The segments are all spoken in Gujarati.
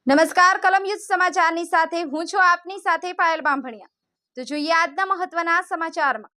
નમસ્કાર કલમ યુદ્ધ સમાચારની સાથે હું છું આપની સાથે પાયલ બામભણિયા। તો જોઈએ આજના મહત્વના સમાચારમાં।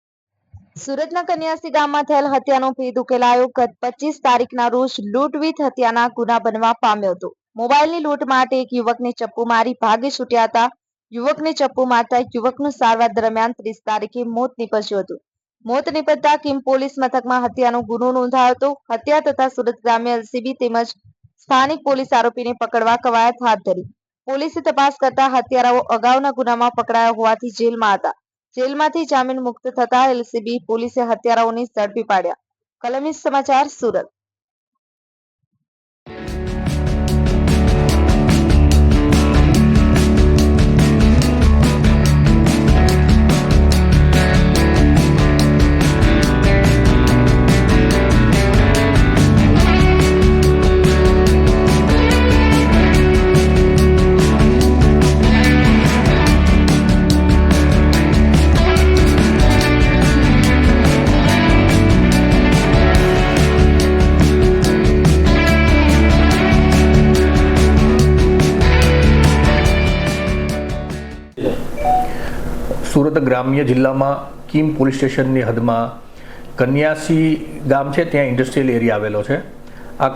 સુરતના કન્યાસી ગામમાં થયેલ હત્યાનો ભેદ ઉકેલાયો। ગત 25 તારીખના રોજ લૂંટવીટ હત્યાના ગુના બનવા પામ્યો હતો। મોબાઈલની લૂંટ માટે એક યુવકને ચપ્પુ મારી ભાગી છૂટ્યા હતા। યુવકને ચપ્પુ મારતા યુવકનું સારવાર દરમિયાન 30 તારીખે મોત નીપજ્યું હતું। મોત નીપજતા કિમ પોલીસ મથકમાં હત્યાનો ગુનો નોંધાયો હતો। હત્યા તથા સુરત ગ્રામ્ય એલસીબી તેમજ સ્થાનિક પોલીસ આરોપીને પકડવા કવાયત હાથ ધરી। પોલીસે તપાસ કરતા હત્યારાઓ અગાઉના ગુનામાં પકડાયા હોવાથી જેલમાં હતા। જેલમાંથી જામીન મુક્ત થતા એલસીબી પોલીસે હત્યારાઓને ઝડપી પાડ્યા। કલમ સમાચાર સુરત। સુરત ગ્રામ્ય જિલ્લામાં કિમ પોલીસ સ્ટેશનની હદમાં કન્યાસી ગામ છે, ત્યાં ઇન્ડસ્ટ્રીયલ એરિયા આવેલો છે। આ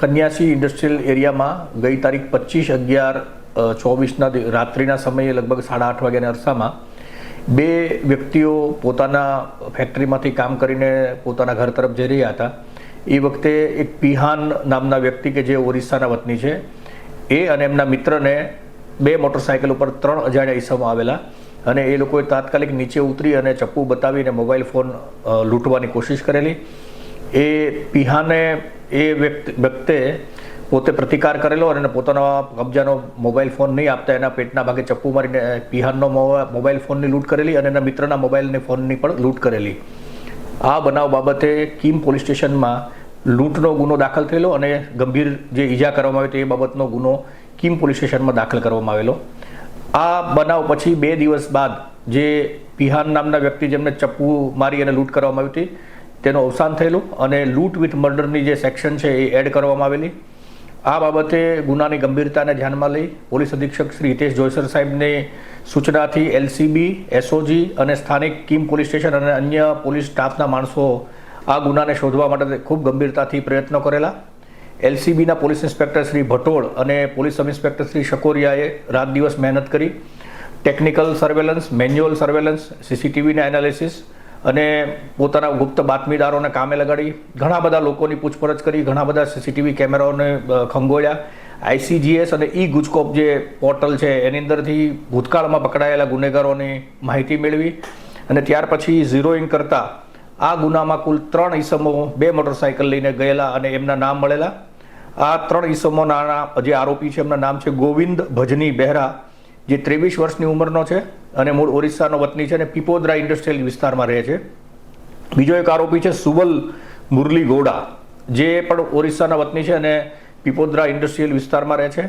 કન્યાસી ઇન્ડસ્ટ્રીયલ એરિયામાં ગઈ તારીખ 25/11/24ના રાત્રિના સમયે લગભગ 8:30 વાગ્યાના અરસામાં બે વ્યક્તિઓ પોતાના ફેક્ટરીમાંથી કામ કરીને પોતાના ઘર તરફ જઈ રહ્યા હતા। એ વખતે એક પિહાન નામના વ્યક્તિ કે જે ઓરિસ્સાના વતની છે, એ અને એમના મિત્રને બે મોટરસાઇકલ ઉપર 3 અજાણ્યા ઈસમો આવેલા અને એ લોકોએ તાત્કાલિક નીચે ઉતરી અને ચપ્પુ બતાવીને મોબાઈલ ફોન લૂંટવાની કોશિશ કરેલી। એ પિહાને એ વ્યક્તિએ પોતે પ્રતિકાર કરેલો અને પોતાના કબજાનો મોબાઈલ ફોન નહીં આપતા એના પેટના ભાગે ચપ્પુ મારીને પિહાનનો મોબાઈલ ફોનની લૂંટ કરેલી અને એના મિત્રના મોબાઈલની ફોનની પણ લૂંટ કરેલી। આ બનાવ બાબતે કિમ પોલીસ સ્ટેશનમાં લૂંટનો ગુનો દાખલ થયેલો અને ગંભીર જે ઈજા કરવામાં આવી તે બાબતનો ગુનો કિમ પોલીસ સ્ટેશનમાં દાખલ કરવામાં આવેલો। આ બનાવ પછી 2 દિવસ બાદ જે પિહાન નામના વ્યક્તિ જેમને ચપ્પુ મારી અને લૂંટ કરવામાં આવી હતી તેનું અવસાન થયેલું અને લૂંટ વિથ મર્ડરની જે સેક્શન છે એ એડ કરવામાં આવેલી। આ બાબતે ગુનાની ગંભીરતાને ધ્યાનમાં લઈ પોલીસ અધિક્ષક શ્રી હિતેશ જોયસર સાહેબની સૂચનાથી એલસીબી, એસઓજી અને સ્થાનિક કિમ પોલીસ સ્ટેશન અને અન્ય પોલીસ સ્ટાફના માણસો આ ગુનાને શોધવા માટે ખૂબ ગંભીરતાથી પ્રયત્નો કરેલા। એલસીબીના પોલીસ ઇન્સ્પેક્ટર શ્રી ભટોળ અને પોલીસ સબ ઇન્સ્પેક્ટર શ્રી શકોરિયાએ રાત દિવસ મહેનત કરી ટેકનિકલ સર્વેલન્સ, મેન્યુઅલ સર્વેલન્સ, સીસીટીવીના એનાલિસિસ અને પોતાના ગુપ્ત બાતમીદારોને કામે લગાડી ઘણા બધા લોકોની પૂછપરછ કરી, ઘણા બધા સીસીટીવી કેમેરાઓને ખંગોળ્યા। આઈસીજીએસ અને ઈ ગુજકોપ જે પોર્ટલ છે એની અંદરથી ભૂતકાળમાં પકડાયેલા ગુનેગારોની માહિતી મેળવી અને ત્યાર પછી ઝીરોઈંગ કરતા આ ગુનામાં કુલ 3 ઈસમો 2 મોટરસાઇકલ લઈને ગયેલા અને એમના નામ મળેલા। આ 3 ઈસમોના જે આરોપી છે એમના નામ છે ગોવિંદ ભજની બહેરા, જે 23 વર્ષની ઉંમરનો છે અને મૂળ ઓરિસ્સાનો વતની છે અને પીપોદરા ઇન્ડસ્ટ્રીયલ વિસ્તારમાં રહે છે। બીજો એક આરોપી છે સુબલ મુરલી ગોડા, જે પણ ઓરિસ્સાના વતની છે અને પીપોદરા ઇન્ડસ્ટ્રીયલ વિસ્તારમાં રહે છે।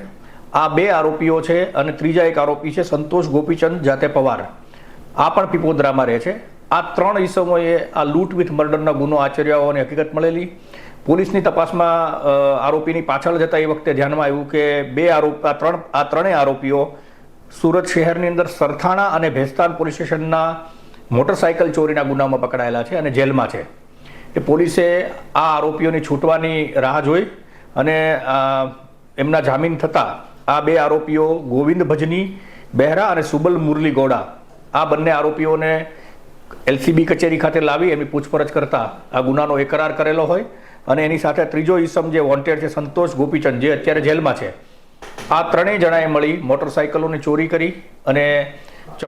આ 2 આરોપીઓ છે અને ત્રીજા એક આરોપી છે સંતોષ ગોપીચંદ જાતે પવાર, આ પણ પીપોદરામાં રહે છે। આ 3 ઈસમોએ આ લૂંટ વિથ મર્ડરના ગુનો આચર્યા હોવાની હકીકત મળેલી। પોલીસની તપાસમાં આરોપીની પાછળ જતા એ વખતે ધ્યાનમાં આવ્યું કે આ ત્રણેય આરોપીઓ સુરત શહેરની અંદર સરથાણા અને ભેસ્તાન પોલીસ સ્ટેશનના મોટરસાઇકલ ચોરીના ગુનામાં પકડાયેલા છે અને જેલમાં છે। એ પોલીસે આ આરોપીઓની છૂટવાની રાહ જોઈ અને એમના જામીન થતાં આ 2 આરોપીઓ ગોવિંદ ભજની બહેરા અને સુબલ મુરલી ગોડા આ બંને આરોપીઓને એલસીબી કચેરી ખાતે લાવી એમની પૂછપરછ કરતા આ ગુનાનો એકરાર કરેલો હોય અને એની સાથે ત્રીજો ઈસમ જે વોન્ટેડ છે સંતોષ ગોપીચંદ, જે અત્યારે જેલમાં છે, આ ત્રણેય જણાએ મળી મોટરસાઇકલોની ચોરી કરી અને